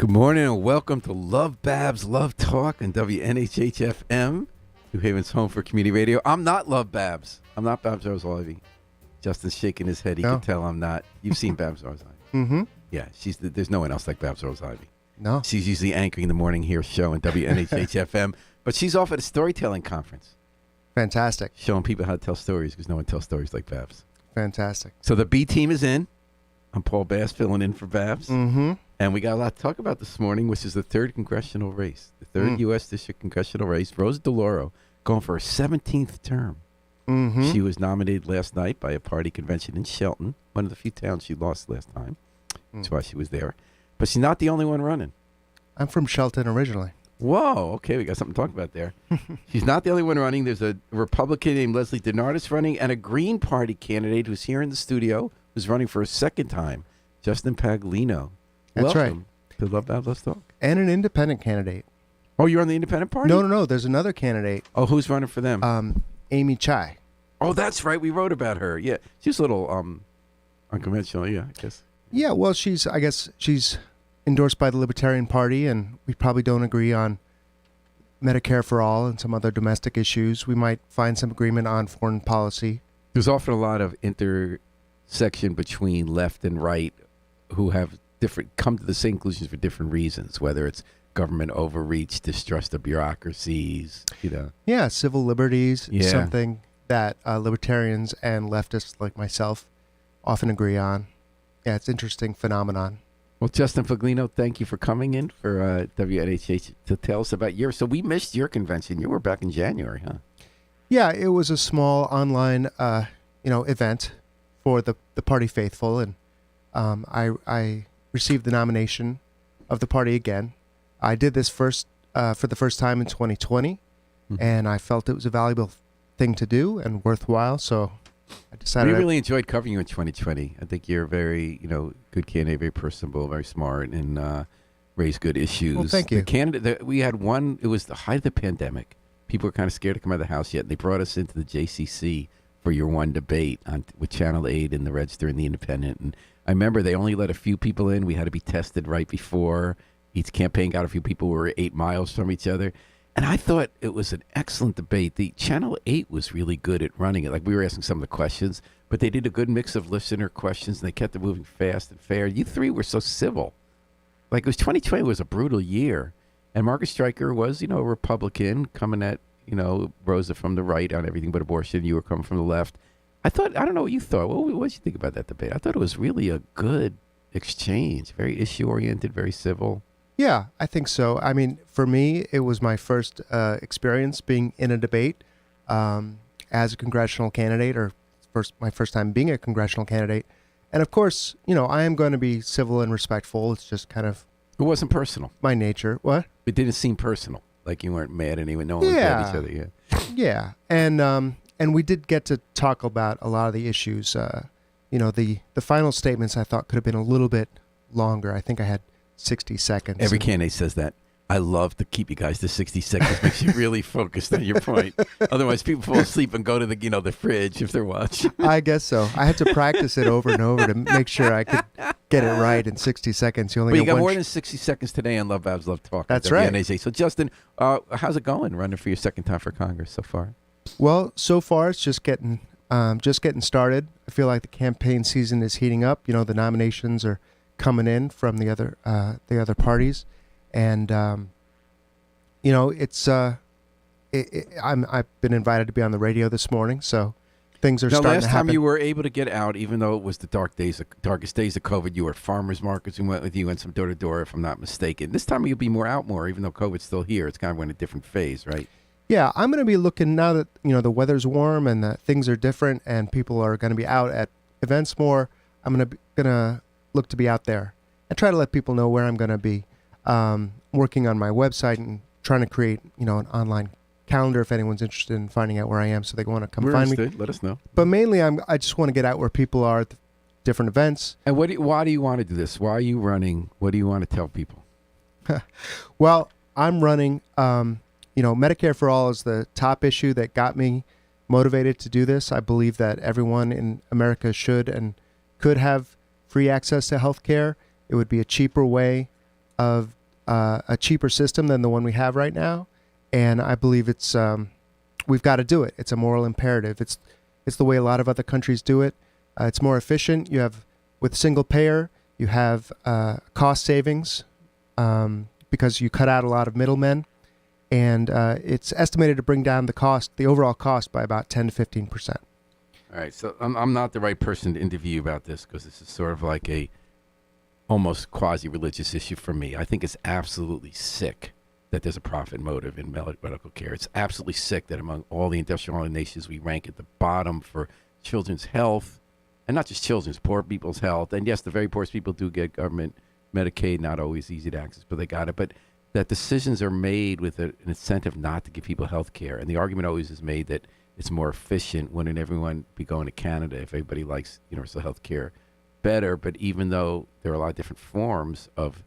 Good morning and welcome to LoveBabz LoveTalk and WNHH-FM, New Haven's home for community radio. I'm not LoveBabz. I'm not Babz Rose-Ivy. Justin's shaking his head. He can tell I'm not. You've seen Babz Rose-Ivy. Mm-hmm. Yeah, there's no one else like Babz Rose-Ivy. No. She's usually anchoring the morning here show in WNHH-FM, but she's off at a storytelling conference. Fantastic. Showing people how to tell stories because no one tells stories like Babz. Fantastic. So the B team is in. I'm Paul Bass filling in for Babz. Mm-hmm. And we got a lot to talk about this morning, which is the third congressional race, the third U.S. District congressional race. Rosa DeLauro going for her 17th term. Mm-hmm. She was nominated last night by a party convention in Shelton, one of the few towns she lost last time. That's why she was there. But she's not the only one running. I'm from Shelton originally. Whoa, okay, we got something to talk about there. She's not the only one running. There's a Republican named Leslie DeNardis running and a Green Party candidate who's here in the studio who's running for a second time, Justin Paglino. That's Welcome to LoveBabz LoveTalk. And an independent candidate. Oh, you're on the independent party? No. There's another candidate. Oh, who's running for them? Amy Chai. Oh, that's right. We wrote about her. Yeah, she's a little unconventional. Yeah, I guess. Yeah, well, she's endorsed by the Libertarian Party, and we probably don't agree on Medicare for all and some other domestic issues. We might find some agreement on foreign policy. There's often a lot of intersection between left and right who have come to the same conclusions for different reasons, whether it's government overreach, distrust of bureaucracies, Yeah, civil liberties, something that libertarians and leftists like myself often agree on. Yeah, it's an interesting phenomenon. Well, Justin Paglino, thank you for coming in for WNHH to tell us about so we missed your convention. You were back in January, huh? Yeah, it was a small online, event for the party faithful, and I received the nomination of the party again. I did this for the first time in 2020, and I felt it was a valuable thing to do and worthwhile, so I decided... We really enjoyed covering you in 2020. I think you're a very, good candidate, very personable, very smart, and raise good issues. Well, thank you. The candidate, we had one, it was the height of the pandemic. People were kind of scared to come out of the house yet, and they brought us into the JCC for your one debate with Channel 8 and the Register and the Independent, and I remember they only let a few people in. We had to be tested right before. Each campaign got a few people who were 8 miles from each other. And I thought it was an excellent debate. The Channel 8 was really good at running it. Like, we were asking some of the questions, but they did a good mix of listener questions, and they kept it moving fast and fair. You three were so civil. Like, 2020 was a brutal year. And Margaret Stryker was, a Republican coming at, Rosa from the right on everything but abortion. You were coming from the left. I don't know what you thought. What did you think about that debate? I thought it was really a good exchange, very issue-oriented, very civil. Yeah, I think so. I mean, for me, it was my first experience being in a debate as a congressional candidate, or my first time being a congressional candidate. And of course, I am going to be civil and respectful. It's just kind of... It wasn't personal. My nature. What? It didn't seem personal, like you weren't mad at anyone. No one was mad at each other. Yeah. And we did get to talk about a lot of the issues. The final statements I thought could have been a little bit longer. I think I had 60 seconds. Every candidate says that. I love to keep you guys to 60 seconds. Makes you really focused on your point. Otherwise, people fall asleep and go to the fridge if they're watching. I guess so. I had to practice it over and over to make sure I could get it right in 60 seconds. You got more than 60 seconds today on LoveBabz LoveTalk. That's right. NHA. So, Justin, how's it going running for your second time for Congress so far? Well, so far it's just getting started. I feel like the campaign season is heating up. The nominations are coming in from the other parties, and it's I've been invited to be on the radio this morning, so things are starting to happen. Last time you were able to get out, even though it was the darkest days of COVID, you were at farmers markets. We went with you and some door to door, if I'm not mistaken. This time you'll be more, even though COVID's still here. It's kind of in a different phase, right? Yeah, I'm going to be looking now that the weather's warm and that things are different and people are going to be out at events more. I'm going to look to be out there and try to let people know where I'm going to be. Working on my website and trying to create an online calendar if anyone's interested in finding out where I am, so they want to come find me. Let us know. But mainly, I just want to get out where people are at the different events. And why do you want to do this? Why are you running? What do you want to tell people? Well, I'm running. Medicare for all is the top issue that got me motivated to do this. I believe that everyone in America should and could have free access to health care. It would be a cheaper way of a cheaper system than the one we have right now, and I believe it's we've got to do it. It's a moral imperative. It's the way a lot of other countries do it. It's more efficient. You have with single payer, you have cost savings because you cut out a lot of middlemen, and it's estimated to bring down the overall cost by about 10 to 15%. All right, so I'm not the right person to interview you about this because this is sort of like a almost quasi-religious issue for me. I think it's absolutely sick that there's a profit motive in medical care. It's absolutely sick that among all the industrialized nations, we rank at the bottom for children's health, and not just children's, poor people's health. And yes, the very poorest people do get government Medicaid, not always easy to access, but they got it. But that decisions are made with an incentive not to give people health care. And the argument always is made that it's more efficient. Wouldn't everyone be going to Canada if everybody likes universal health care better? But even though there are a lot of different forms of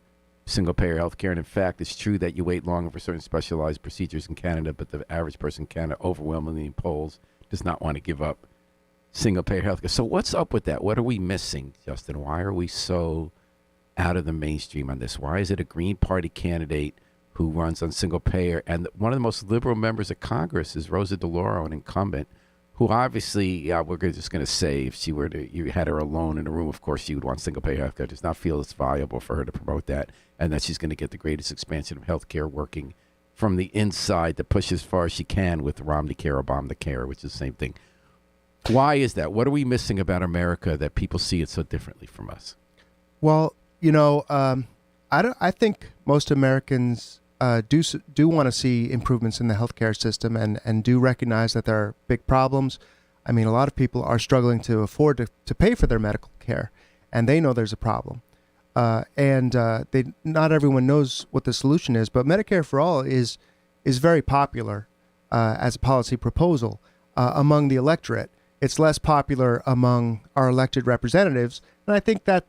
single-payer health care, and in fact, it's true that you wait longer for certain specialized procedures in Canada, but the average person in Canada, overwhelmingly in polls, does not want to give up single-payer health care. So what's up with that? What are we missing, Justin? Why are we so out of the mainstream on this? Why is it a Green Party candidate who runs on single-payer? And one of the most liberal members of Congress is Rosa DeLauro, an incumbent, who obviously, we're just going to say, if she were to, you had her alone in a room, of course she would want single-payer health care. Does not feel it's valuable for her to promote that, and that she's going to get the greatest expansion of health care working from the inside to push as far as she can with Romney Care, Obamacare, which is the same thing. Why is that? What are we missing about America that people see it so differently from us? Well, I think most Americans do want to see improvements in the healthcare system and do recognize that there are big problems. I mean, a lot of people are struggling to afford to pay for their medical care, and they know there's a problem. Not everyone knows what the solution is, but Medicare for All is very popular as a policy proposal among the electorate. It's less popular among our elected representatives, and I think that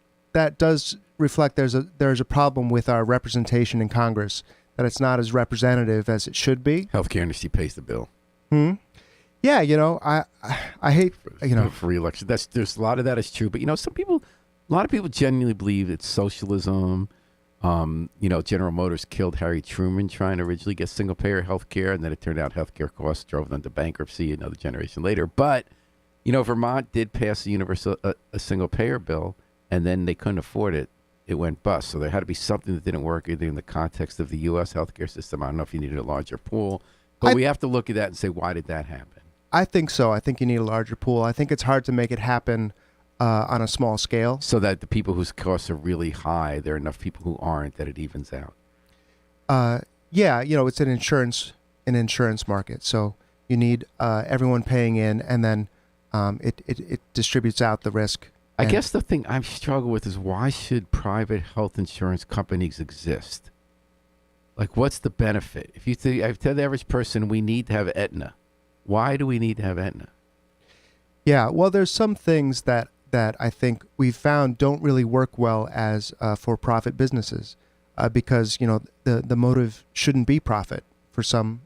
does reflect there's a problem with our representation in Congress, that it's not as representative as it should be. Healthcare industry pays the bill. Yeah, I hate for re-election. There's a lot of that is true, but a lot of people genuinely believe it's socialism. General Motors killed Harry Truman trying to originally get single-payer health care, and then it turned out healthcare costs drove them to bankruptcy another generation later. But Vermont did pass a single-payer bill, and then they couldn't afford it. It went bust. So there had to be something that didn't work either in the context of the U.S. healthcare system. I don't know if you needed a larger pool, but we have to look at that and say, why did that happen? I think so. I think you need a larger pool. I think it's hard to make it happen on a small scale. So that the people whose costs are really high, there are enough people who aren't, that it evens out. It's an insurance market. So you need everyone paying in, and then it distributes out the risk. I guess the thing I struggle with is, why should private health insurance companies exist? Like, what's the benefit? If you I tell the average person we need to have Aetna, why do we need to have Aetna? Yeah, well, there's some things that I think we've found don't really work well as for-profit businesses because the motive shouldn't be profit for some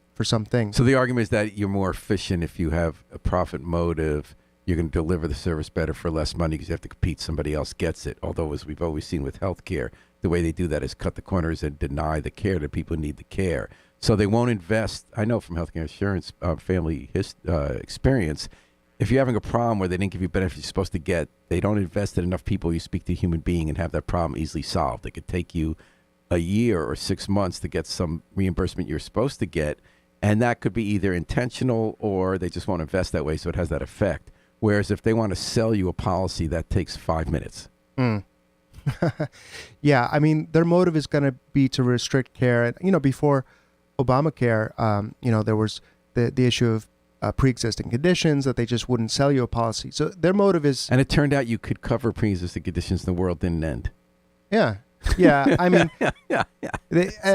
things. So the argument is that you're more efficient if you have a profit motive. You're going to deliver the service better for less money because you have to compete. Somebody else gets it. Although, as we've always seen with healthcare, the way they do that is cut the corners and deny the care to people who need the care. So they won't invest. I know from healthcare insurance family experience, if you're having a problem where they didn't give you benefits you're supposed to get, they don't invest in enough people. You speak to a human being and have that problem easily solved. It could take you a year or 6 months to get some reimbursement you're supposed to get, and that could be either intentional or they just won't invest that way, so it has that effect. Whereas if they want to sell you a policy, that takes 5 minutes. Yeah, I mean, their motive is going to be to restrict care. And, before Obamacare, there was the issue of pre-existing conditions that they just wouldn't sell you a policy. So their motive is... And it turned out you could cover pre-existing conditions and the world didn't end. Yeah. Yeah, I mean... yeah.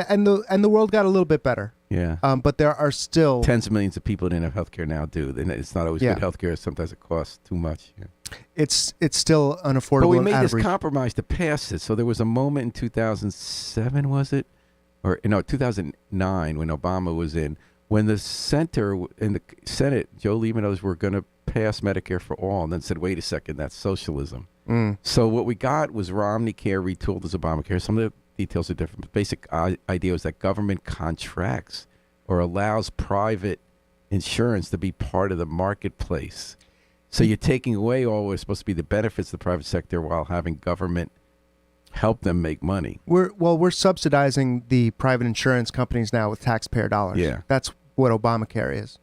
And the world got a little bit better. Yeah. But there are still... Tens of millions of people didn't have health care now, do. It's not always good health care. Sometimes it costs too much. Yeah. It's still unaffordable. But we made this compromise to pass it. So there was a moment in 2007, was it? Or, 2009 when Obama was in, when the center in the Senate, Joe Lieberman and others were going to pass Medicare for all, and then said, wait a second, that's socialism. So what we got was Romney Care retooled as Obamacare. Some of details are different. But basic idea is that government contracts or allows private insurance to be part of the marketplace. So you're taking away all what's supposed to be the benefits of the private sector while having government help them make money. We're subsidizing the private insurance companies now with taxpayer dollars. Yeah. That's what Obamacare is.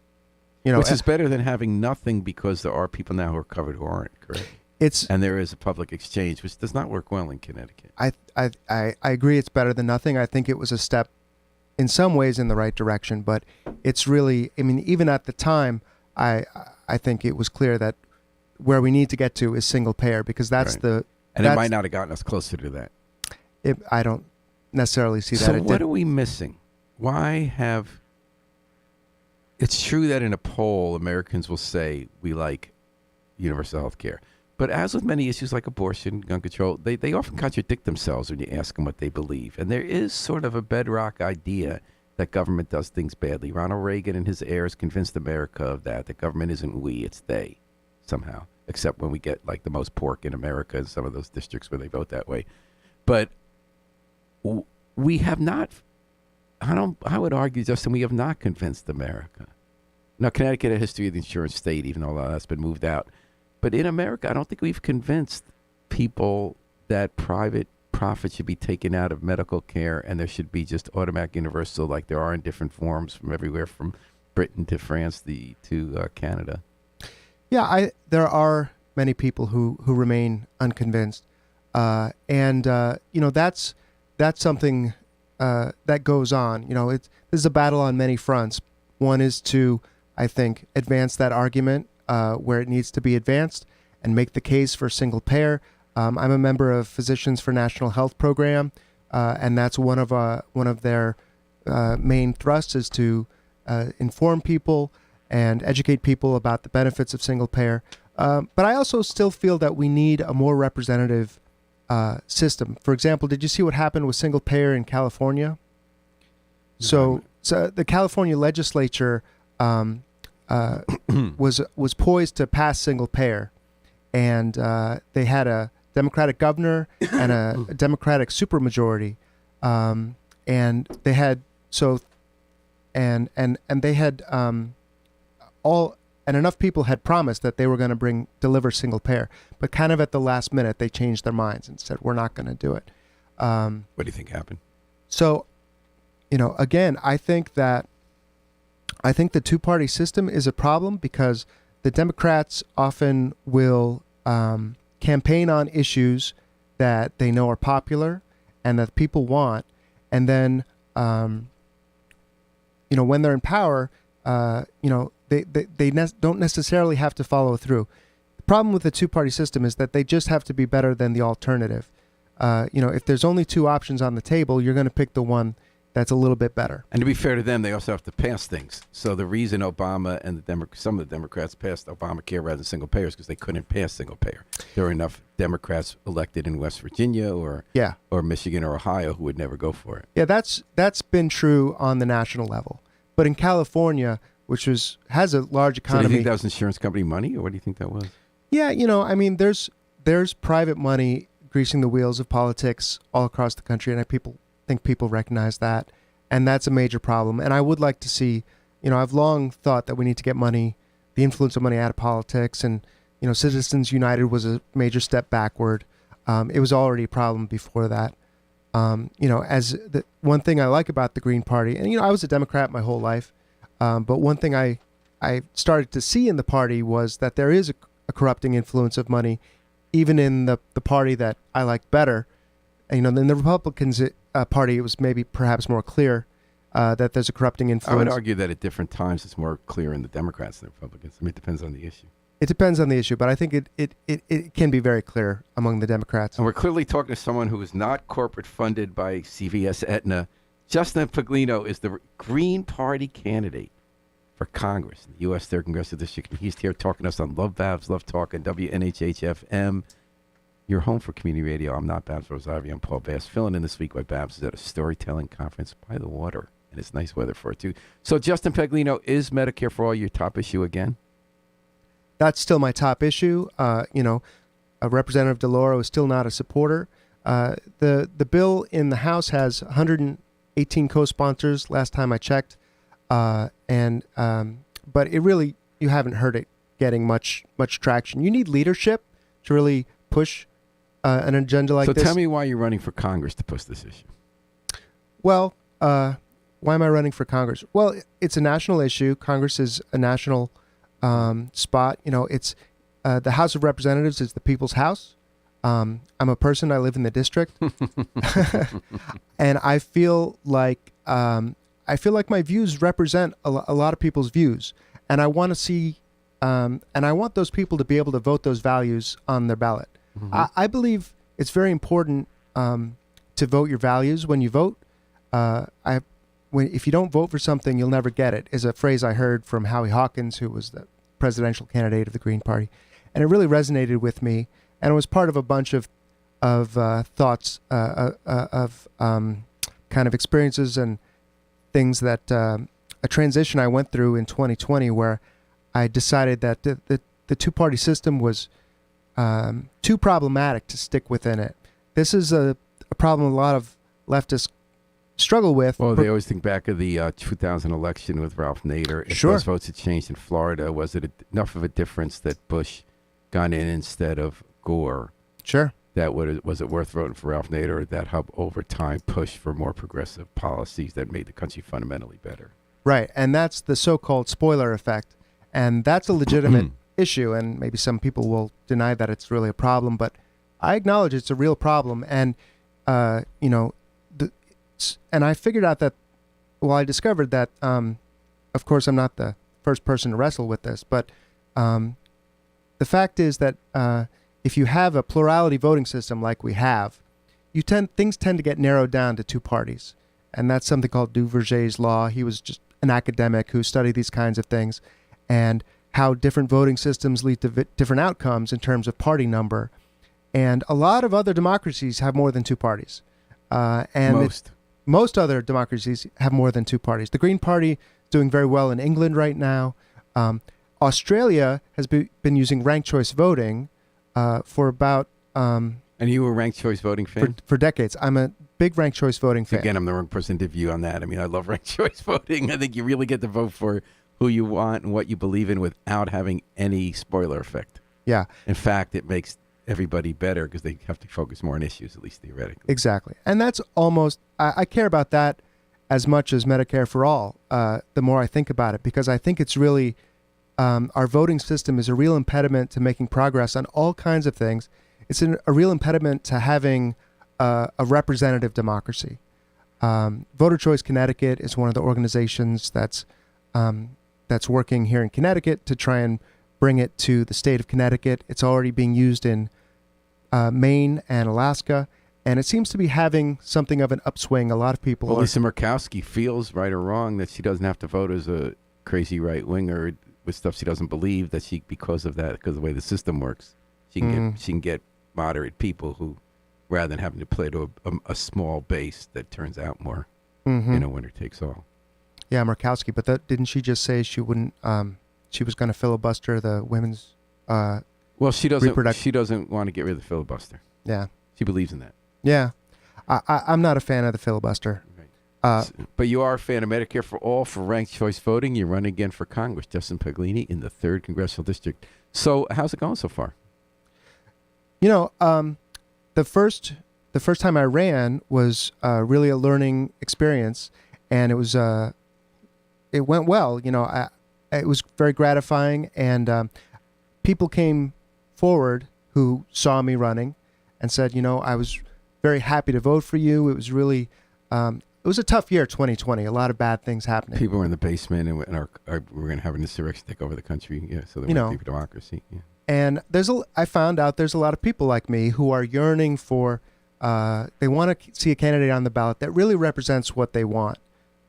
You know, which is better than having nothing, because there are people now who are covered who aren't, correct? And there is a public exchange, which does not work well in Connecticut. I agree it's better than nothing. I think it was a step in some ways in the right direction, but it's really, I mean, even at the time, I think it was clear that where we need to get to is single payer, because that's right. And it might not have gotten us closer to that. I don't necessarily see that. So what are we missing? Why have... It's true that in a poll, Americans will say we like universal health care. But as with many issues like abortion, gun control, they often contradict themselves when you ask them what they believe. And there is sort of a bedrock idea that government does things badly. Ronald Reagan and his heirs convinced America of that. The government isn't we, it's they, somehow. Except when we get like the most pork in America in some of those districts where they vote that way. But we have not, I would argue, Justin, we have not convinced America. Now, Connecticut had a history of the insurance state, even though that's been moved out. But in America, I don't think we've convinced people that private profit should be taken out of medical care and there should be just automatic universal, like there are in different forms from everywhere from Britain to France to Canada. Yeah, there are many people who remain unconvinced. And that's something that goes on. This is a battle on many fronts. One is to, I think, advance that argument where it needs to be advanced and make the case for single payer. I'm a member of Physicians for National Health Program, and that's one of their main thrusts is to inform people and educate people about the benefits of single payer. But I also still feel that we need a more representative system. For example, did you see what happened with single payer in California? So the California legislature was poised to pass single payer, and they had a Democratic governor and a Democratic supermajority, and they had enough people had promised that they were going to deliver single payer, but kind of at the last minute they changed their minds and said we're not going to do it. What do you think happened? So, again, I think the two-party system is a problem because the Democrats often will campaign on issues that they know are popular and that people want, and then when they're in power, they don't necessarily have to follow through. The problem with the two-party system is that they just have to be better than the alternative. If there's only two options on the table, you're going to pick the one that's a little bit better. And to be fair to them, they also have to pass things. So the reason Obama and some of the Democrats passed Obamacare rather than single payer is because they couldn't pass single payer. There were enough Democrats elected in West Virginia or Michigan or Ohio who would never go for it. Yeah, that's been true on the national level. But in California, which has a large economy. So do you think that was insurance company money, or what do you think that was? Yeah, there's private money greasing the wheels of politics all across the country, and I think people recognize that, and that's a major problem. And I would like to see, I've long thought that we need to get the influence of money out of politics, and Citizens United was a major step backward. It was already a problem before that. As the one thing I like about the Green Party, and I was a Democrat my whole life, but one thing I started to see in the party was that there is a corrupting influence of money, even in the party that I like better. And, in the Republicans party, it was perhaps more clear that there's a corrupting influence. I would argue that at different times it's more clear in the Democrats than the Republicans. I mean, it depends on the issue. It depends on the issue, but I think it can be very clear among the Democrats. And we're clearly talking to someone who is not corporate funded by CVS Aetna. Justin Paglino is the Green Party candidate for Congress in the U.S. 3rd Congressional District. And he's here talking to us on LoveBabz, LoveTalk, and WNHH-FM. Your home for community radio. I'm not Babs Rosavi. I'm Paul Bass. Filling in this week while Babs is at a storytelling conference by the water. And it's nice weather for it, too. So, Justin Paglino, is Medicare for All your top issue again? That's still my top issue. Representative DeLauro is still not a supporter. The bill in the House has 118 co-sponsors last time I checked, but it really, you haven't heard it getting much traction. You need leadership to really push an agenda like this. So tell me why you're running for Congress to push this issue. Well, why am I running for Congress? Well, it's a national issue. Congress is a national spot. It's the House of Representatives is the people's house. I'm a person. I live in the district, and I feel like my views represent a lot of people's views, and I want to see, and I want those people to be able to vote those values on their ballot. Mm-hmm. I believe it's very important to vote your values when you vote. If you don't vote for something, you'll never get it, is a phrase I heard from Howie Hawkins, who was the presidential candidate of the Green Party, and it really resonated with me. And it was part of a bunch of thoughts of kind of experiences and things that a transition I went through in 2020, where I decided that the two-party system was too problematic to stick within it. This is a problem a lot of leftists struggle with. Well, they always think back of the 2000 election with Ralph Nader. If those votes had changed in Florida, was it enough of a difference that Bush got in instead of Gore? Sure. Was it worth voting for Ralph Nader, or that helped over time push for more progressive policies that made the country fundamentally better? Right, and that's the so-called spoiler effect, and that's a legitimate issue, and maybe some people will deny that it's really a problem, but I acknowledge it's a real problem, and and I figured out that, I discovered that, of course, I'm not the first person to wrestle with this, but the fact is that if you have a plurality voting system like we have, things tend to get narrowed down to two parties. And that's something called Duverger's law. He was just an academic who studied these kinds of things, and how different voting systems lead to different outcomes in terms of party number. And a lot of other democracies have more than two parties. Most other democracies have more than two parties. The Green Party is doing very well in England right now. Australia has been using ranked choice voting for about... and you were a ranked choice voting fan? For decades. I'm a big ranked choice voting fan. Again, I'm the wrong person to view on that. I mean, I love ranked choice voting. I think you really get to vote for who you want and what you believe in without having any spoiler effect. Yeah. In fact, it makes everybody better because they have to focus more on issues, at least theoretically. Exactly. And that's almost... I care about that as much as Medicare for All, the more I think about it, because I think it's really... our voting system is a real impediment to making progress on all kinds of things. It's a real impediment to having a representative democracy. Voter Choice Connecticut is one of the organizations that's working here in Connecticut to try and bring it to the state of Connecticut. It's already being used in Maine and Alaska, and it seems to be having something of an upswing. A lot of people... Well, Lisa Murkowski feels, right or wrong, that she doesn't have to vote as a crazy right-winger with stuff she doesn't believe, that because of the way the system works, she can get moderate people who, rather than having to play to a small base that turns out more, winner takes all. Yeah, Murkowski, but didn't she just say she wouldn't? She was going to filibuster the women's. Well, she doesn't. She doesn't want to get rid of the filibuster. Yeah, she believes in that. Yeah, I'm not a fan of the filibuster. But you are a fan of Medicare for All, for ranked choice voting. You're running again for Congress, Justin Paglini, in the 3rd Congressional District. So how's it going so far? The first time I ran was really a learning experience, and it went well. It was very gratifying, and people came forward who saw me running and said, I was very happy to vote for you. It was really... it was a tough year, 2020. A lot of bad things happening. People were in the basement, and we're going to have an insurrection take over the country. Yeah, so there might be democracy. Yeah. And I found out there's a lot of people like me who are yearning for. They want to see a candidate on the ballot that really represents what they want.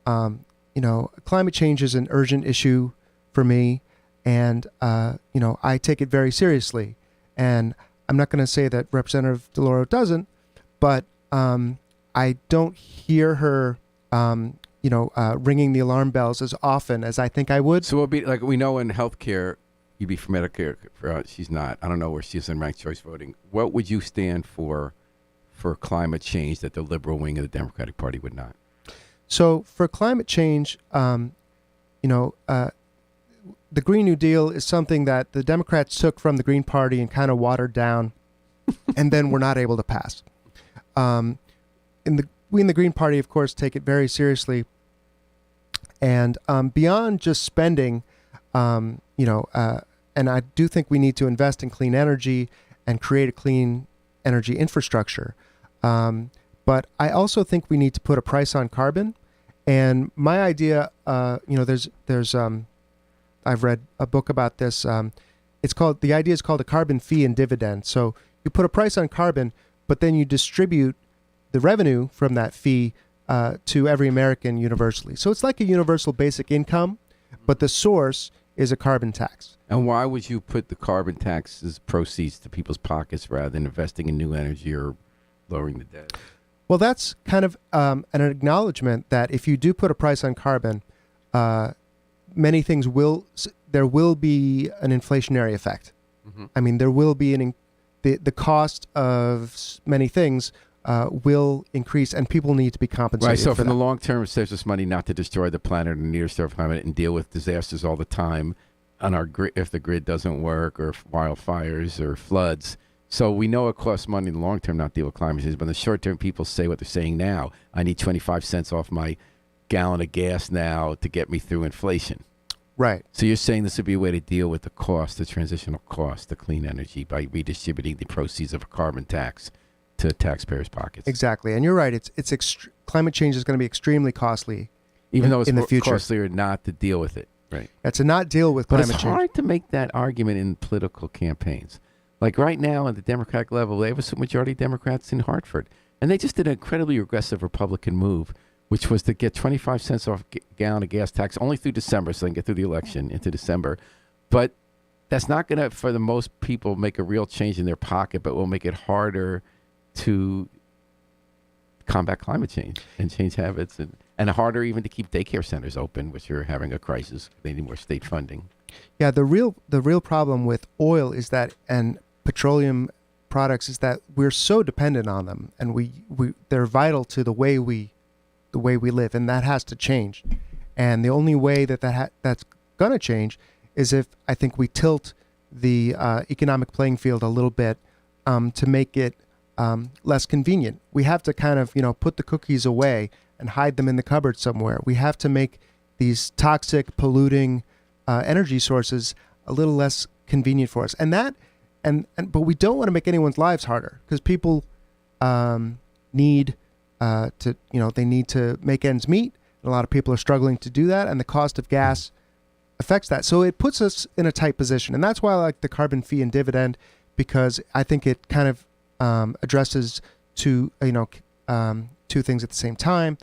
Climate change is an urgent issue for me, and I take it very seriously. And I'm not going to say that Representative DeLauro doesn't, but I don't hear her, ringing the alarm bells as often as I think I would. So it'll be like, we know in healthcare, you'd be for Medicare. She's not. I don't know where she is in ranked choice voting. What would you stand for for climate change that the liberal wing of the Democratic Party would not? So for climate change, the Green New Deal is something that the Democrats took from the Green Party and kind of watered down, and then were not able to pass. We in the Green Party, of course, take it very seriously. And beyond just spending, and I do think we need to invest in clean energy and create a clean energy infrastructure. But I also think we need to put a price on carbon. And my idea, I've read a book about this. The idea is called a carbon fee and dividend. So you put a price on carbon, but then you distribute the revenue from that fee to every American universally. So it's like a universal basic income, but the source is a carbon tax. And why would you put the carbon taxes proceeds to people's pockets rather than investing in new energy or lowering the debt? Well, that's kind of an acknowledgement that if you do put a price on carbon, many things there will be an inflationary effect. Mm-hmm. I mean, there will be the cost of many things will increase, and people need to be compensated. Right. So for from the long term, it saves us money not to destroy the planet and near surf climate and deal with disasters all the time on our grid if the grid doesn't work, or wildfires or floods. So we know it costs money in the long term not to deal with climate change, but in the short term, people say what they're saying now. I need 25 cents off my gallon of gas now to get me through inflation. Right. So you're saying this would be a way to deal with the cost, the transitional cost, the clean energy, by redistributing the proceeds of a carbon tax to taxpayers' pockets. Exactly. And you're right. Climate change is going to be extremely costly. Even though it's in the more future. Costlier not to deal with it. Right. To not deal with climate change. But it's hard to make that argument in political campaigns. Like right now at the Democratic level, they have a supermajority of Democrats in Hartford. And they just did an incredibly aggressive Republican move, which was to get 25 cents off a gallon of gas tax only through December, so they can get through the election into December. But that's not going to, for the most people, make a real change in their pocket, but will make it harder to combat climate change and change habits, and harder even to keep daycare centers open, which are having a crisis. They need more state funding. Yeah, the real problem with oil is that, and petroleum products, is that we're so dependent on them, and they're vital to the way we live, and that has to change. And the only way that's going to change is if I think we tilt the economic playing field a little bit to make it less convenient. We have to kind of put the cookies away and hide them in the cupboard somewhere. We have to make these toxic, polluting energy sources a little less convenient for us. But we don't want to make anyone's lives harder, because people need they need to make ends meet. A lot of people are struggling to do that, and the cost of gas affects that. So it puts us in a tight position, and that's why I like the carbon fee and dividend, because I think it kind of addresses two things at the same time.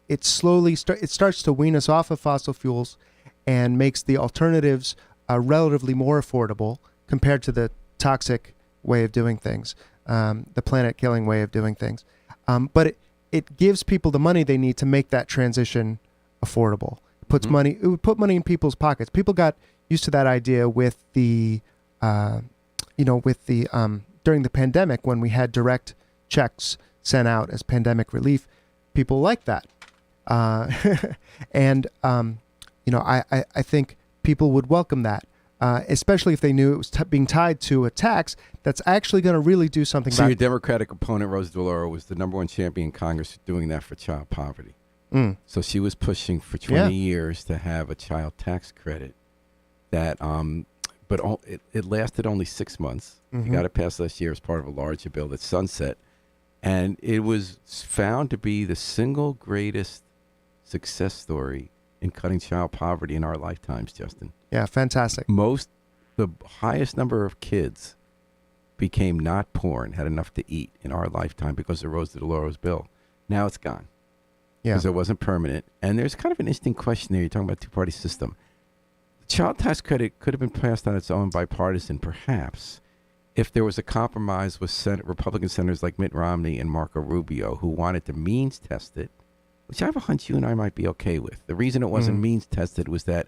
It slowly starts to wean us off of fossil fuels and makes the alternatives relatively more affordable compared to the toxic way of doing things, the planet-killing way of doing things. But it gives people the money they need to make that transition affordable. It would put money in people's pockets. People got used to that idea with the during the pandemic, when we had direct checks sent out as pandemic relief. People like that. I think people would welcome that, especially if they knew it was being tied to a tax that's actually going to really do something. So your Democratic opponent, Rosa DeLauro, was the #1 champion in Congress doing that for child poverty. So she was pushing for 20 years to have a child tax credit that, but it lasted only 6 months. Mm-hmm. He got it passed last year as part of a larger bill that sunset. And it was found to be the single greatest success story in cutting child poverty in our lifetimes, Justin. Yeah, fantastic. The highest number of kids became not poor and had enough to eat in our lifetime because of Rosa DeLauro's bill. Now it's gone. Yeah. Because it wasn't permanent. And there's kind of an interesting question there. You're talking about two-party system. The child tax credit could have been passed on its own bipartisan, perhaps, if there was a compromise with Republican senators like Mitt Romney and Marco Rubio, who wanted to means test it, which I have a hunch you and I might be okay with. The reason it wasn't means tested was that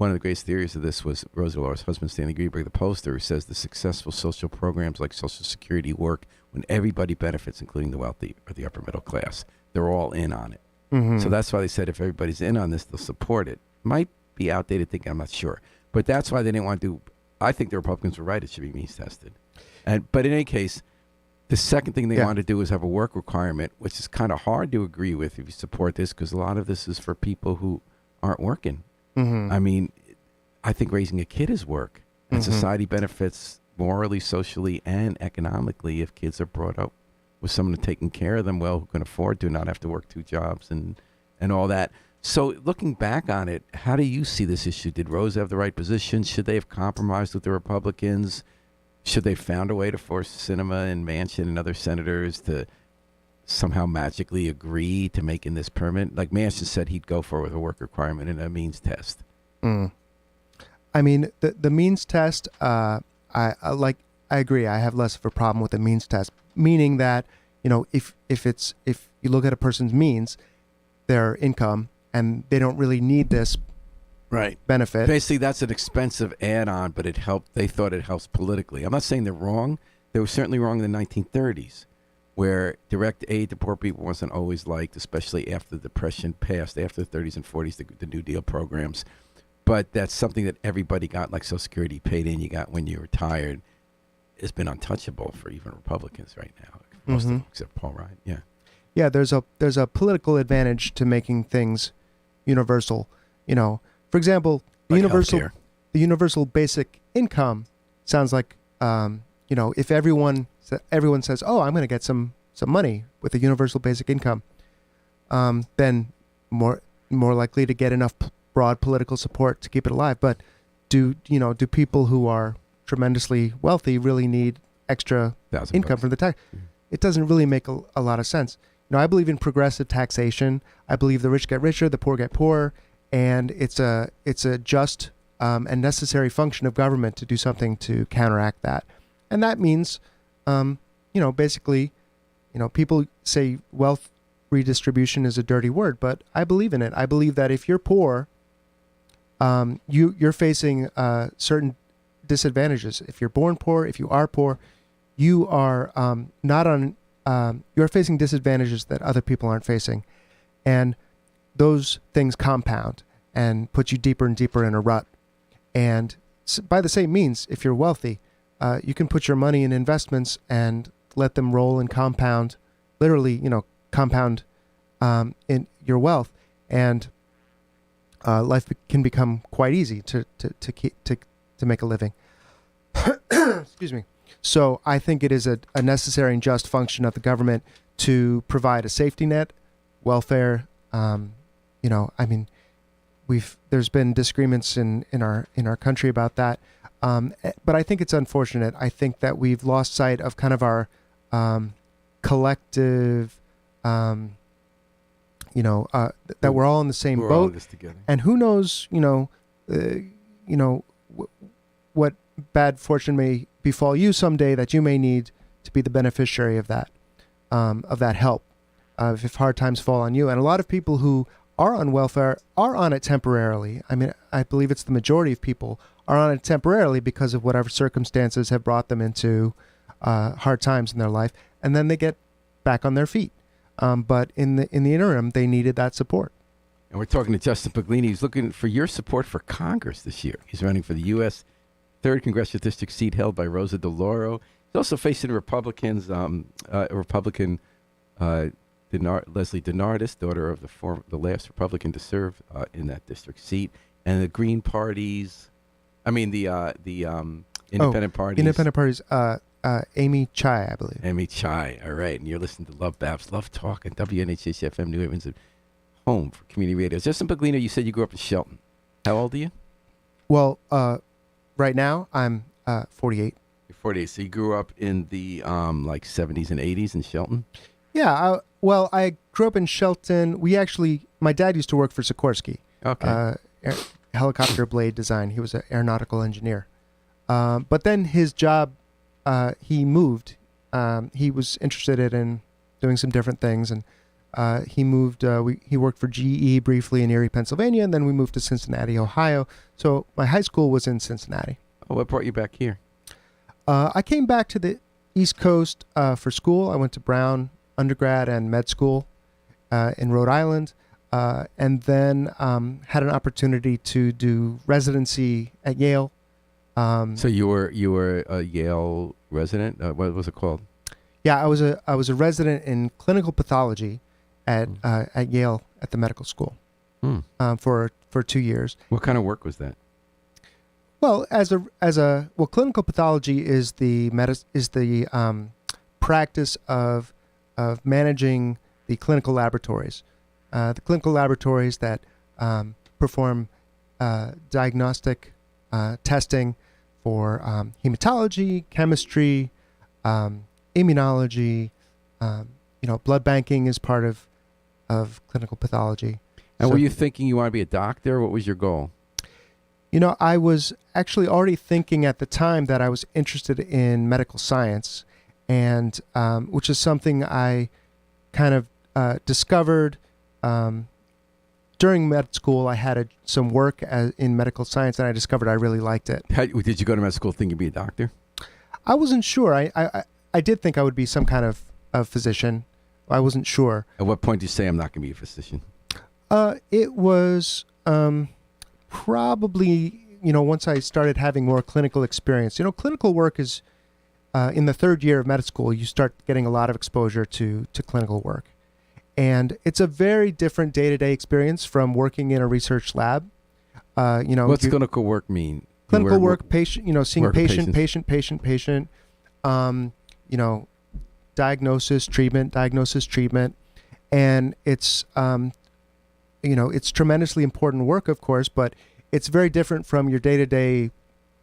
one of the greatest theories of this was Rosa DeLaure's husband, Stanley Greenberg, the pollster, who says the successful social programs like Social Security work when everybody benefits, including the wealthy or the upper middle class. They're all in on it. Mm-hmm. So that's why they said if everybody's in on this, they'll support it. Might be outdated thinking, I'm not sure. But that's why they didn't want to do, I think the Republicans were right, it should be means tested. But in any case, the second thing they wanted to do was have a work requirement, which is kind of hard to agree with if you support this, because a lot of this is for people who aren't working. Mm-hmm. I mean, I think raising a kid is work. And society benefits morally, socially, and economically if kids are brought up with someone taking care of them well, who can afford to not have to work 2 jobs and all that. So looking back on it, how do you see this issue? Did Rose have the right position? Should they have compromised with the Republicans? Should they have found a way to force Sinema and Manchin and other senators to somehow magically agree to making this permanent? Like Manchin said he'd go for it with a work requirement and a means test. Mm. I mean, the means test, I agree. I have less of a problem with the means test, meaning that, if you look at a person's means, their income, and they don't really need this benefit. Basically, that's an expensive add-on, but it helped. They thought it helps politically. I'm not saying they're wrong. They were certainly wrong in the 1930s, where direct aid to poor people wasn't always liked, especially after the Depression passed, after the 30s and 40s, the New Deal programs. But that's something that everybody got, like Social Security paid in, you got when you retired. It's been untouchable for even Republicans right now, most of them, except Paul Ryan. Yeah. Yeah, there's a political advantage to making things universal. For example, the universal basic income sounds like if everyone says, "Oh, I'm going to get some money with a universal basic income," then more likely to get enough broad political support to keep it alive. But do people who are tremendously wealthy really need extra income from the tax? It doesn't really make a lot of sense. I believe in progressive taxation. I believe the rich get richer, the poor get poorer, and it's a just and necessary function of government to do something to counteract that. And that means, basically, people say wealth redistribution is a dirty word, but I believe in it. I believe that if you're poor, you're facing certain disadvantages. If you're born poor, if you are poor, you are you're facing disadvantages that other people aren't facing. And those things compound and put you deeper and deeper in a rut. And by the same means, if you're wealthy, you can put your money in investments and let them roll and compound, literally, compound in your wealth. And life can become quite easy to make a living. Excuse me. So I think it is a necessary and just function of the government to provide a safety net, welfare. There's been disagreements in our country about that, but I think it's unfortunate. I think that we've lost sight of kind of our collective, that we're all in the same boat. All in this together. And who knows, what bad fortune may befall you someday that you may need to be the beneficiary of that help, if hard times fall on you. And a lot of people who are on welfare are on it temporarily. I mean, I believe it's the majority of people are on it temporarily because of whatever circumstances have brought them into hard times in their life, and then they get back on their feet. But in the interim, they needed that support. And we're talking to Justin Paglino. He's looking for your support for Congress this year. He's running for the U.S. 3rd Congressional District seat held by Rosa DeLauro. He's also facing Republicans, Leslie DeNardis, daughter of the last Republican to serve in that district seat, and the Green parties. I mean the independent parties. Independent parties. Amy Chai, I believe. Amy Chai. All right, and you're listening to LoveBabz, LoveTalk, and WNHH FM New Haven's home for community radio. Justin Paglino, you said you grew up in Shelton. How old are you? Well, right now I'm 48. You're 48. So you grew up in the 70s and 80s in Shelton? Yeah. I grew up in Shelton. My dad used to work for Sikorsky. Okay. Helicopter blade design. He was an aeronautical engineer. But then his job, he moved. He was interested in doing some different things, and He moved. He worked for GE briefly in Erie, Pennsylvania, and then we moved to Cincinnati, Ohio. So my high school was in Cincinnati. Oh, what brought you back here? I came back to the East Coast for school. I went to Brown undergrad and med school in Rhode Island, and then had an opportunity to do residency at Yale. So you were a Yale resident. What was it called? Yeah, I was a resident in clinical pathology at Yale at the medical school for 2 years. What kind of work was that? Well, clinical pathology is the practice of managing the clinical laboratories, the clinical laboratories that perform diagnostic testing for hematology, chemistry, immunology. Blood banking is part of clinical pathology. And were you thinking you want to be a doctor? What was your goal? I was actually already thinking at the time that I was interested in medical science, and which is something I kind of discovered during med school. I had some work in medical science, and I discovered I really liked it. Did you go to med school thinking you'd be a doctor? I wasn't sure. I did think I would be some kind of physician. I wasn't sure. At what point did you say, I'm not going to be a physician? It was probably, once I started having more clinical experience. Clinical work is, in the third year of med school, you start getting a lot of exposure to clinical work. And it's a very different day-to-day experience from working in a research lab. What's clinical work mean? Clinical work, patient, seeing patient, diagnosis, treatment. And it's, it's tremendously important work, of course, but it's very different from your day-to-day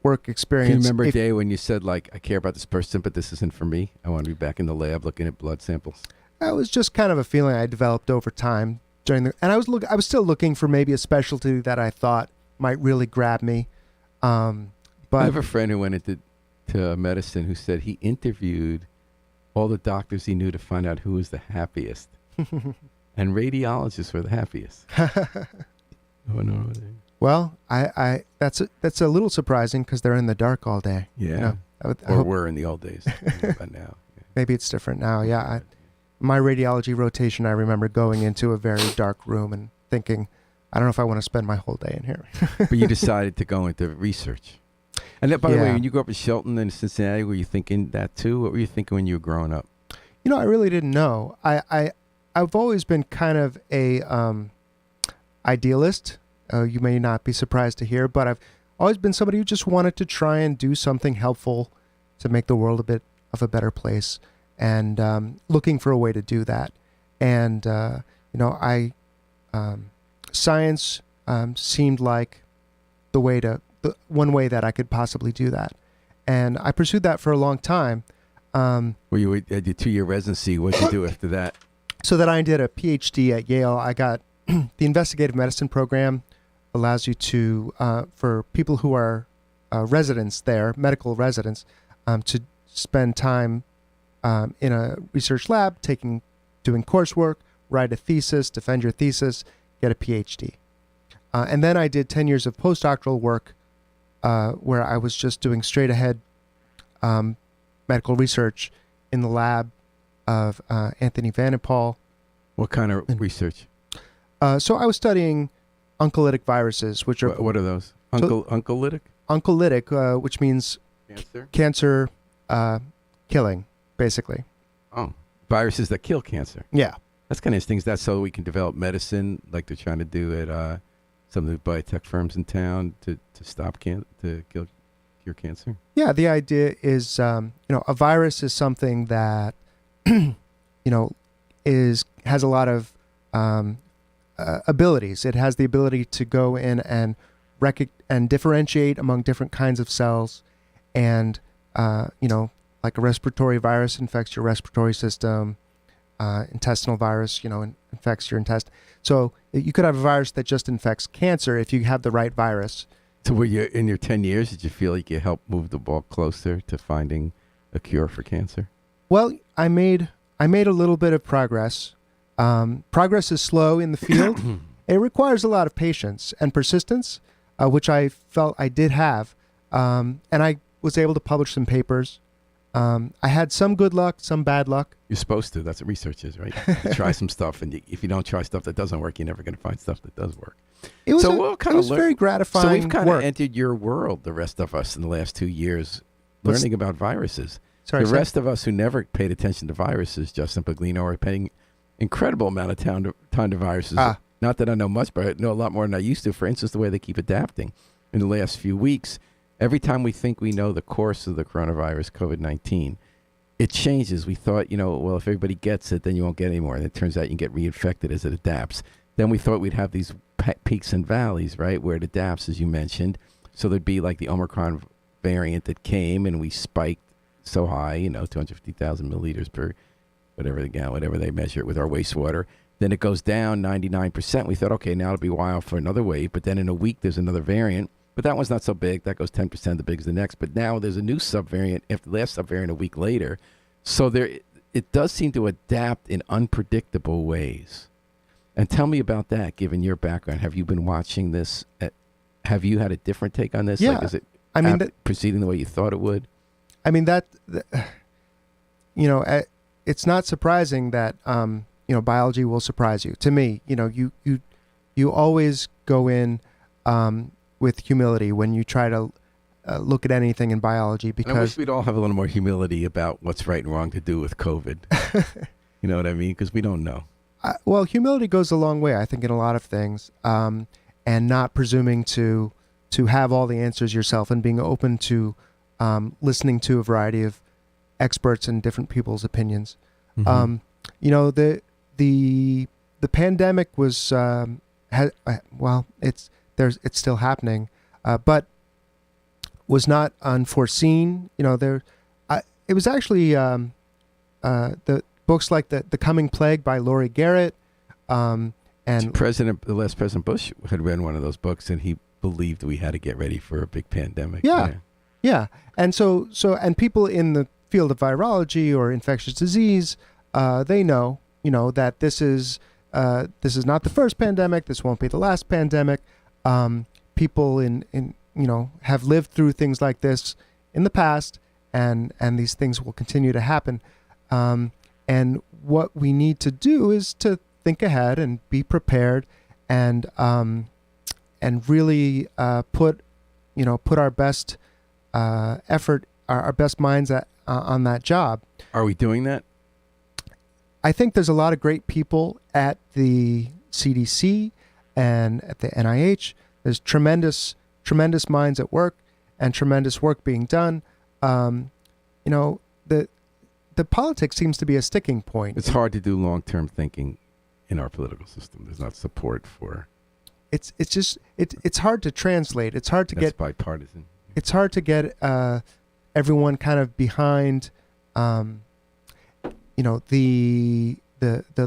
work experience. Can you remember a day when you said, I care about this person, but this isn't for me? I want to be back in the lab looking at blood samples. That was just kind of a feeling I developed over time and I was still looking for maybe a specialty that I thought might really grab me. But I have a friend who went into medicine who said he interviewed all the doctors he knew to find out who was the happiest. And radiologists were the happiest. Well, I that's a little surprising because they're in the dark all day. Yeah. Or were in the old days. But now. Yeah. Maybe it's different now. Yeah. My radiology rotation, I remember going into a very dark room and thinking, I don't know if I want to spend my whole day in here. But you decided to go into research. And then, by the way, when you grew up in Shelton and Cincinnati, were you thinking that too? What were you thinking when you were growing up? I really didn't know. I've always been kind of a idealist. You may not be surprised to hear, but I've always been somebody who just wanted to try and do something helpful to make the world a bit of a better place, and looking for a way to do that. And science seemed like the one way that I could possibly do that, and I pursued that for a long time. Well, you had your 2-year residency. What did you do after that? So then I did a PhD at Yale. I got the investigative medicine program allows you to, for people who are residents there, medical residents, to spend time in a research lab, doing coursework, write a thesis, defend your thesis, get a PhD. And then I did 10 years of postdoctoral work where I was just doing straight ahead medical research in the lab of Anthony Van Paul. What kind of research? So I was studying oncolytic viruses, which are... What are those? Oncolytic? Oncolytic, which means cancer killing, basically. Oh, viruses that kill cancer. Yeah. That's kind of interesting. Is that so we can develop medicine like they're trying to do at some of the biotech firms in town to stop cure cancer? Yeah, the idea is, a virus is something that, has a lot of abilities. It has the ability to go in and differentiate among different kinds of cells, and like a respiratory virus infects your respiratory system. Intestinal virus, infects your intestine. So you could have a virus that just infects cancer if you have the right virus. So were you, in your 10 years, did you feel like you helped move the ball closer to finding a cure for cancer? Well, I made a little bit of progress. Progress is slow in the field. It requires a lot of patience and persistence, which I felt I did have. And I was able to publish some papers. I had some good luck, some bad luck. You're supposed to. That's what research is, right? You try some stuff, and if you don't try stuff that doesn't work, you're never going to find stuff that does work. It was, it was very gratifying. So we've kind of work. entered your world, the rest of us, in the last 2 years, What's- learning about viruses. Sorry, The sir? rest of us who never paid attention to viruses, Justin Paglino, are paying incredible amount of time to viruses. Ah. Not that I know much, but I know a lot more than I used to. For instance, the way they keep adapting in the last few weeks. Every time we think we know the course of the coronavirus, COVID-19, it changes. We thought, well, if everybody gets it, then you won't get any more. And it turns out you can get reinfected as it adapts. Then we thought we'd have these peaks and valleys, right, where it adapts, as you mentioned. So there'd be like the Omicron variant that came, and we spiked so high, 250,000 milliliters per whatever they measure it with our wastewater. Then it goes down 99%. We thought, okay, now it'll be a while for another wave. But then in a week, there's another variant. But that one's not so big. That goes 10%, the big as the next. But now there's a new subvariant after the last subvariant a week later. So it does seem to adapt in unpredictable ways. And tell me about that, given your background. Have you been watching this? Have you had a different take on this? Yeah. Like, is it proceeding the way you thought it would? I mean, it's not surprising that, biology will surprise you. To me, you always go in with humility when you try to look at anything in biology, because And I wish we'd all have a little more humility about what's right and wrong to do with COVID. You know what I mean? Because we don't know. well, humility goes a long way, I think, in a lot of things, and not presuming to have all the answers yourself, and being open to listening to a variety of experts and different people's opinions. Mhm. The pandemic was it's still happening, but was not unforeseen. It was actually the books like the Coming Plague by Laurie Garrett, and the last President Bush had read one of those books, and he believed we had to get ready for a big pandemic. Yeah. And so people in the field of virology or infectious disease, they know, that this is not the first pandemic. This won't be the last pandemic. People have lived through things like this in the past, and these things will continue to happen. And what we need to do is to think ahead and be prepared, and really put our best effort, our best minds on that job. Are we doing that? I think there's a lot of great people at the CDC and at the NIH. There's tremendous minds at work, and tremendous work being done. The politics seems to be a sticking point. It's hard to do long-term thinking in our political system. There's not support for. It's hard to translate. It's hard to That's get bipartisan. It's hard to get everyone kind of behind, the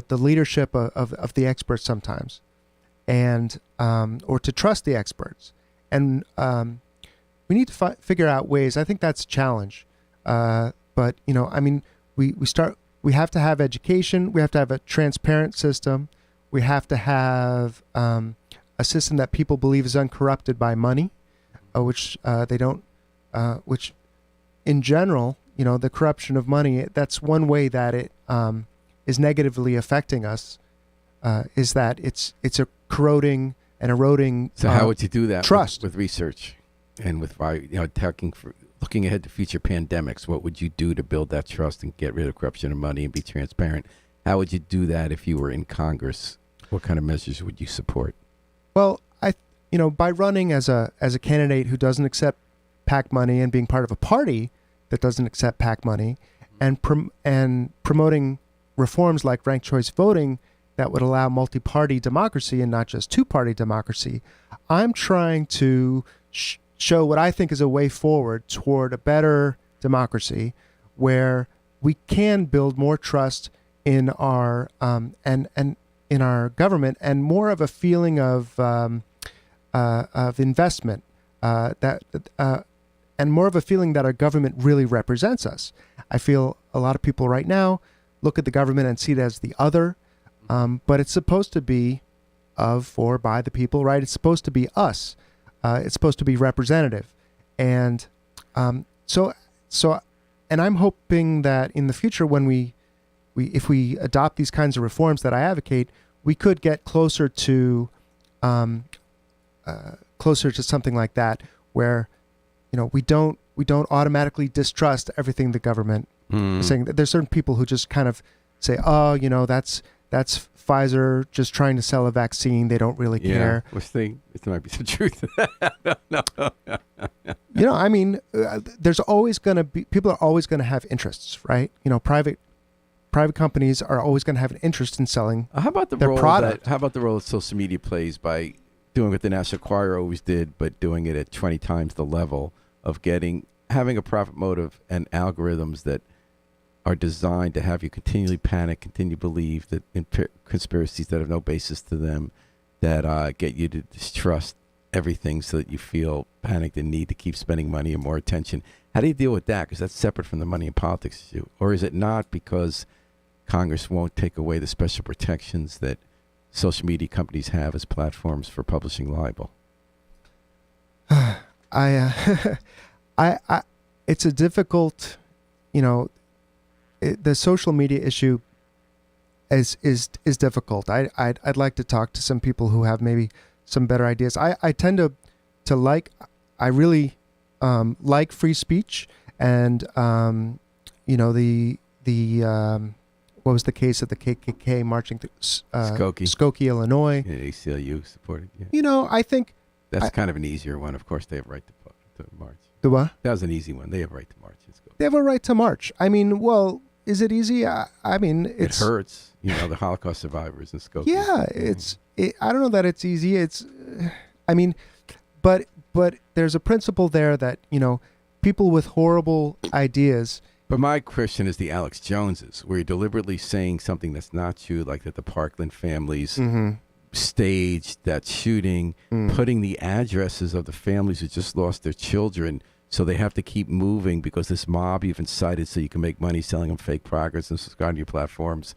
leadership of the experts sometimes, and or to trust the experts, and we need to figure out ways. I think that's a challenge, but we have to have education. We have to have a transparent system. We have to have a system that people believe is uncorrupted by money, which they don't, which in general, the corruption of money, that's one way that it is negatively affecting us, is that it's a corroding and eroding So how would you do that? Trust. With research and with looking ahead to future pandemics? What would you do to build that trust and get rid of corruption of money and be transparent? How would you do that if you were in Congress? What kind of measures would you support? Well, by running as a candidate who doesn't accept PAC money, and being part of a party that doesn't accept PAC money, and promoting reforms like ranked choice voting that would allow multi-party democracy and not just two-party democracy, I'm trying to show what I think is a way forward toward a better democracy, where we can build more trust in our and in our government, and more of a feeling of investment, and more of a feeling that our government really represents us. I feel a lot of people right now look at the government and see it as the other, but it's supposed to be of, for, by the people, right? It's supposed to be us. It's supposed to be representative. And so, and I'm hoping that in the future, when if we adopt these kinds of reforms that I advocate, we could get closer to something like that, where, we don't automatically distrust everything the government is saying. There's certain people who just kind of say, oh, that's Pfizer just trying to sell a vaccine. They don't really care. There might be some truth. No. There's always going to be, people are always going to have interests, right? Private companies are always going to have an interest in selling their product. How about the role that social media plays by doing what the National Enquirer always did, but doing it at 20 times the level of having a profit motive and algorithms that are designed to have you continually panic, continue to believe that conspiracies that have no basis to them, that get you to distrust everything so that you feel panicked and need to keep spending money and more attention. How do you deal with that? Because that's separate from the money and politics issue. Or is it not because Congress won't take away the special protections that social media companies have as platforms for publishing libel? It's a difficult, the social media issue is difficult. I'd like to talk to some people who have maybe some better ideas. I tend to like, I really like free speech, and what was the case of the KKK marching through Skokie, Illinois? Yeah, ACLU supported. Yeah. I think that's kind of an easier one. Of course, they have right to march. The what? That was an easy one. They have right to march in Skokie. They have a right to march. Well, is it easy? It hurts. The Holocaust survivors in Skokie. Yeah, I don't know that it's easy. But there's a principle there that people with horrible ideas. But my question is the Alex Joneses, where you're deliberately saying something that's not true, like that the Parkland families staged that shooting, putting the addresses of the families who just lost their children, so they have to keep moving because this mob you've incited so you can make money selling them fake progress and subscribe to your platforms,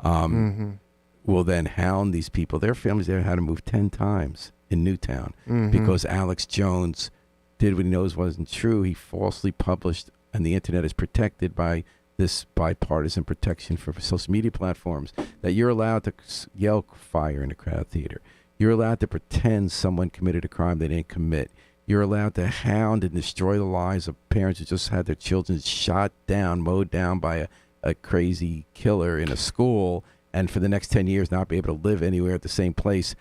will then hound these people. Their families there had to move 10 times in Newtown because Alex Jones did what he knows wasn't true. He falsely published, and the internet is protected by this bipartisan protection for social media platforms, that you're allowed to yell fire in a crowded theater. You're allowed to pretend someone committed a crime they didn't commit. You're allowed to hound and destroy the lives of parents who just had their children shot down, mowed down by a crazy killer in a school, and for the next 10 years not be able to live anywhere at the same place,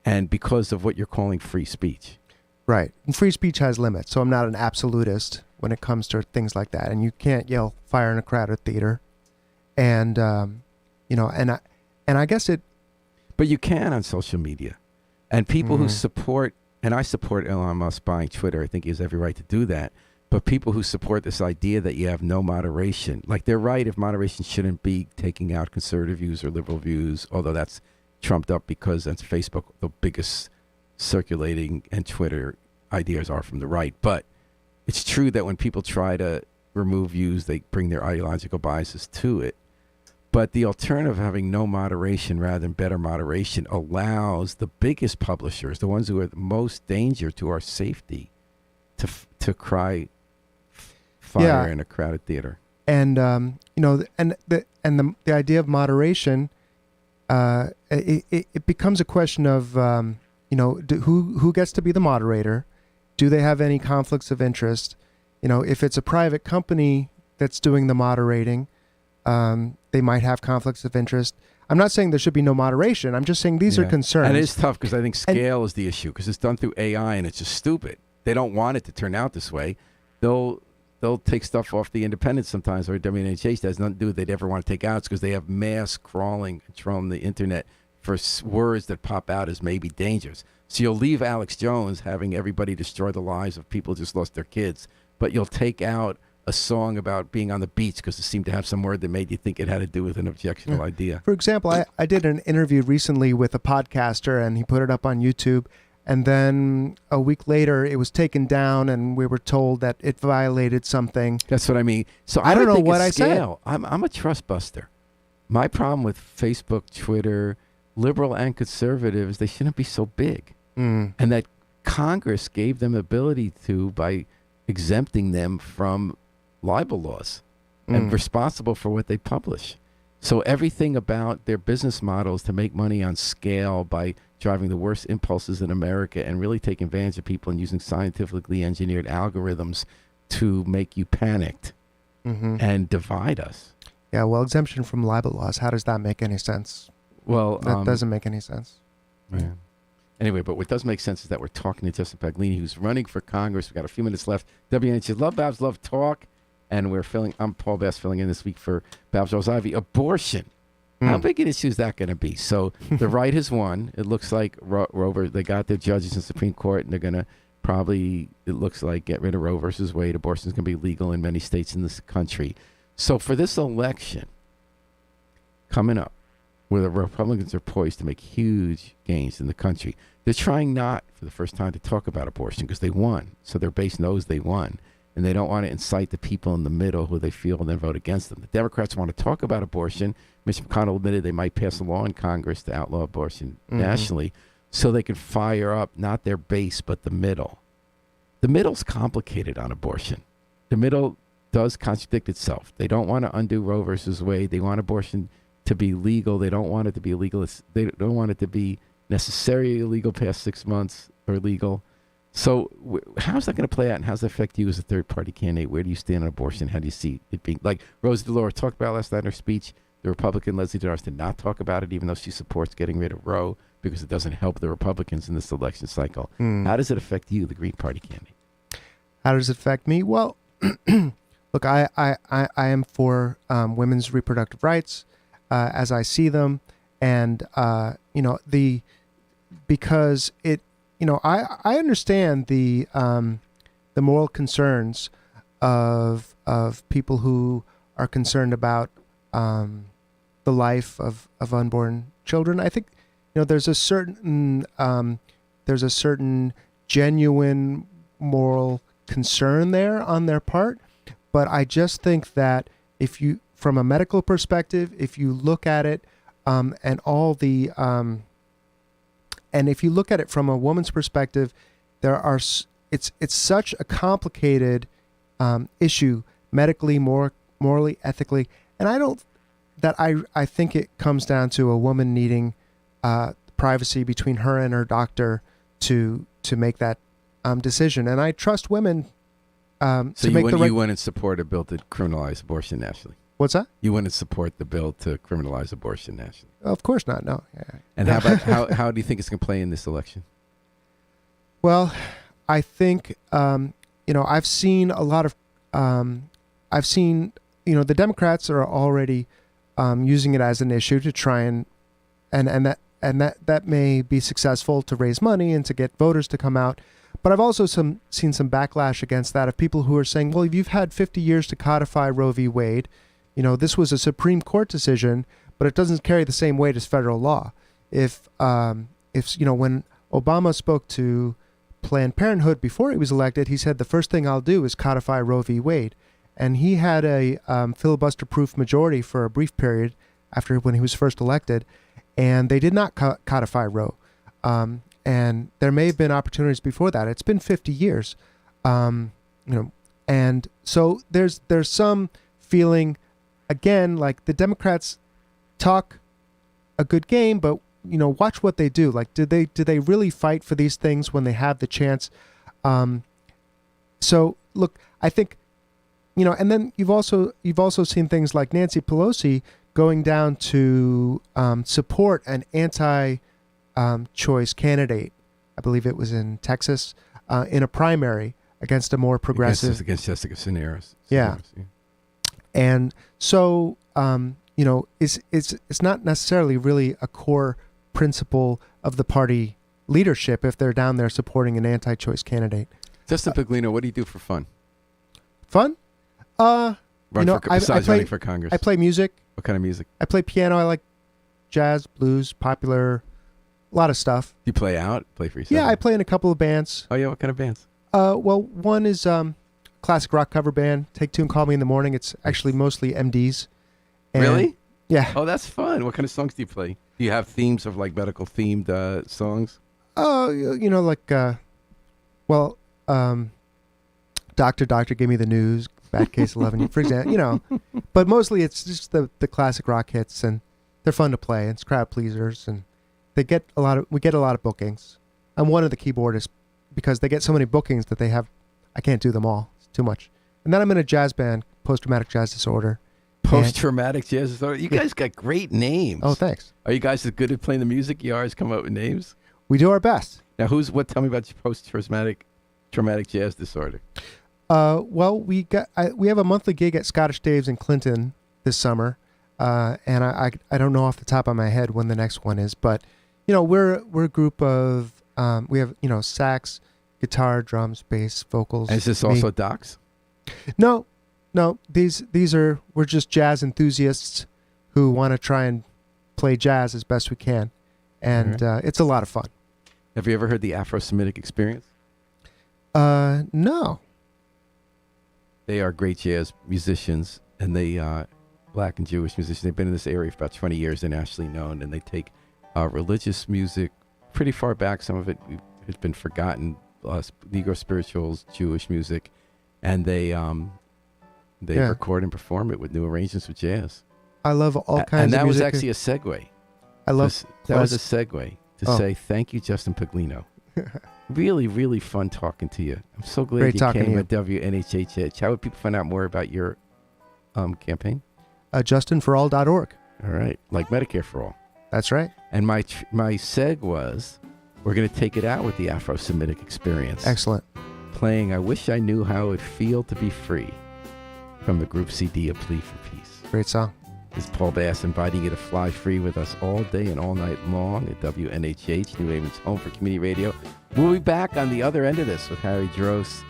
and because of what you're calling free speech. Right. And free speech has limits, so I'm not an absolutist when it comes to things like that. And you can't yell fire in a crowded theater. And, and I guess it... But you can on social media. And people who support, and I support Elon Musk buying Twitter, I think he has every right to do that. But people who support this idea that you have no moderation, like they're right if moderation shouldn't be taking out conservative views or liberal views, although that's trumped up because that's Facebook, the biggest circulating, and Twitter ideas are from the right. But it's true that when people try to remove views, they bring their ideological biases to it. But the alternative of having no moderation rather than better moderation allows the biggest publishers, the ones who are the most danger to our safety, to cry fire in a crowded theater. And the idea of moderation, it becomes a question of who gets to be the moderator. Do they have any conflicts of interest? If it's a private company that's doing the moderating, they might have conflicts of interest. I'm not saying there should be no moderation. I'm just saying these are concerns. And it's tough because I think scale is the issue, because it's done through AI and it's just stupid. They don't want it to turn out this way. They'll take stuff off the independents sometimes, or WNHH has nothing to do with they'd ever want to take out. It's because they have mass crawling controlling the internet for words that pop out as maybe dangerous. So you'll leave Alex Jones having everybody destroy the lives of people who just lost their kids, but you'll take out a song about being on the beach because it seemed to have some word that made you think it had to do with an objectionable idea. For example, I did an interview recently with a podcaster, and he put it up on YouTube. And then a week later, it was taken down, and we were told that it violated something. That's what I mean. So I don't know what I said. I'm a trust buster. My problem with Facebook, Twitter, liberal and conservative is they shouldn't be so big. Mm. And that Congress gave them ability to by exempting them from libel laws and responsible for what they publish. So everything about their business models to make money on scale by driving the worst impulses in America and really taking advantage of people and using scientifically engineered algorithms to make you panicked and divide us. Yeah, well, exemption from libel laws, how does that make any sense? Well, That doesn't make any sense. Yeah. Anyway, but what does make sense is that we're talking to Justin Paglini, who's running for Congress. We've got a few minutes left. WNH, LoveBabz, LoveTalk. And I'm Paul Bass filling in this week for Babs Rose-Ivy. Abortion. How big an issue is that going to be? So the right has won. It looks like Roe, they got their judges in the Supreme Court, and they're going to probably, it looks like, get rid of Roe versus Wade. Abortion is going to be legal in many states in this country. So for this election coming up, where the Republicans are poised to make huge gains in the country, they're trying not, for the first time, to talk about abortion because they won. So their base knows they won. And they don't want to incite the people in the middle who they feel and then vote against them. The Democrats want to talk about abortion. Mitch McConnell admitted they might pass a law in Congress to outlaw abortion nationally so they can fire up not their base but the middle. The middle's complicated on abortion. The middle does contradict itself. They don't want to undo Roe versus Wade. They want abortion to be legal. They don't want it to be illegal. They don't want it to be necessarily illegal past 6 months or legal. So how's that going to play out, and how's that affect you as a third-party candidate? Where do you stand on abortion? How do you see it being? Like Rosa DeLauro talked about last night in her speech, the Republican Leslie Denars did not talk about it, even though she supports getting rid of Roe because it doesn't help the Republicans in this election cycle. How does it affect you, the Green Party candidate? How does it affect me? Well, look, I am for women's reproductive rights as I see them, and because it. I understand the moral concerns of people who are concerned about the life of unborn children. I think there's a certain genuine moral concern there on their part, but I just think that if you, from a medical perspective, if you look at it and all the and if you look at it from a woman's perspective, it's such a complicated issue medically, morally, ethically, and I think it comes down to a woman needing privacy between her and her doctor to make that decision. And I trust women So to make the right. you wouldn't support a bill to criminalize abortion nationally? What's that? You wouldn't support the bill to criminalize abortion nationally? Of course not. No. Yeah. And how about how do you think it's going to play in this election? Well, I think I've seen a lot of the Democrats are already using it as an issue to try and that may be successful to raise money and to get voters to come out. But I've also seen some backlash against that of people who are saying, well, if you've had 50 years to codify Roe v. Wade, this was a Supreme Court decision, but it doesn't carry the same weight as federal law. If when Obama spoke to Planned Parenthood before he was elected, he said the first thing I'll do is codify Roe v. Wade, and he had a filibuster-proof majority for a brief period after when he was first elected, and they did not codify Roe. And there may have been opportunities before that. It's been 50 years, and so there's some feeling, again, like the Democrats talk a good game, but watch what they do. Like, do they really fight for these things when they have the chance? So look, I think, and then you've also seen things like Nancy Pelosi going down to support an anti-choice candidate. I believe it was in Texas, in a primary against a more progressive. Against Jessica Cisneros. Yeah. And so, it's not necessarily really a core principle of the party leadership if they're down there supporting an anti-choice candidate. Justin Paglino, what do you do for fun? Fun? Besides running for Congress. I play music. What kind of music? I play piano. I like jazz, blues, popular, a lot of stuff. Do you play out? Play for yourself? Yeah, I play in a couple of bands. Oh, yeah? What kind of bands? Well, one is classic rock cover band, Take Two and Call Me in the Morning. It's actually mostly MDs. And Really? Yeah. Oh, that's fun. What kind of songs do you play? Do you have themes of like medical themed songs? Oh, like, well, Doctor, give me the news. Bad Case 11, for example, But mostly it's just the classic rock hits, and they're fun to play. It's crowd pleasers, and we get a lot of bookings. I'm one of the keyboardists because they get so many bookings that I can't do them all. It's too much. And then I'm in a jazz band, post-traumatic jazz disorder. Post-traumatic jazz disorder. You guys got great names. Oh, thanks. Are you guys as good at playing the music? You always come up with names. We do our best. Now, tell me about your post-traumatic jazz disorder. Well, we have a monthly gig at Scottish Dave's in Clinton this summer, and I don't know off the top of my head when the next one is, but we're a group of we have sax, guitar, drums, bass, vocals. And is this me. also Doc's? No, we're just jazz enthusiasts who want to try and play jazz as best we can, and it's a lot of fun. Have you ever heard the Afro-Semitic Experience? No. They are great jazz musicians, and they black and Jewish musicians. They've been in this area for about 20 years. They're nationally known, and they take religious music pretty far back. Some of it has been forgotten. Negro spirituals, Jewish music, and they record and perform it with new arrangements with jazz. I love all kinds of music. And that was actually a segue. That was a segue to say thank you, Justin Paglino. Really, really fun talking to you. I'm so glad you came at WNHH. How would people find out more about your campaign? JustinForAll.org. All right, like Medicare for All. That's right. And my seg was, we're going to take it out with the Afro-Semitic Experience. Excellent. Playing I Wish I Knew How It Would Feel to Be Free from the group CD A Plea for Peace. Great song. This is Paul Bass inviting you to fly free with us all day and all night long at WNHH, New Haven's home for community radio. We'll be back on the other end of this with Harry Drost,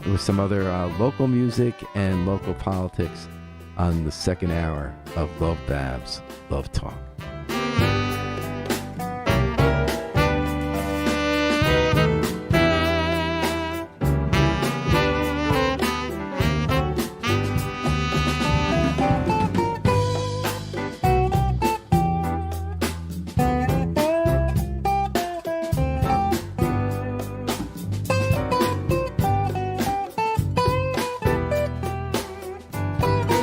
with some other local music and local politics on the second hour of LoveBabz, Love Talk.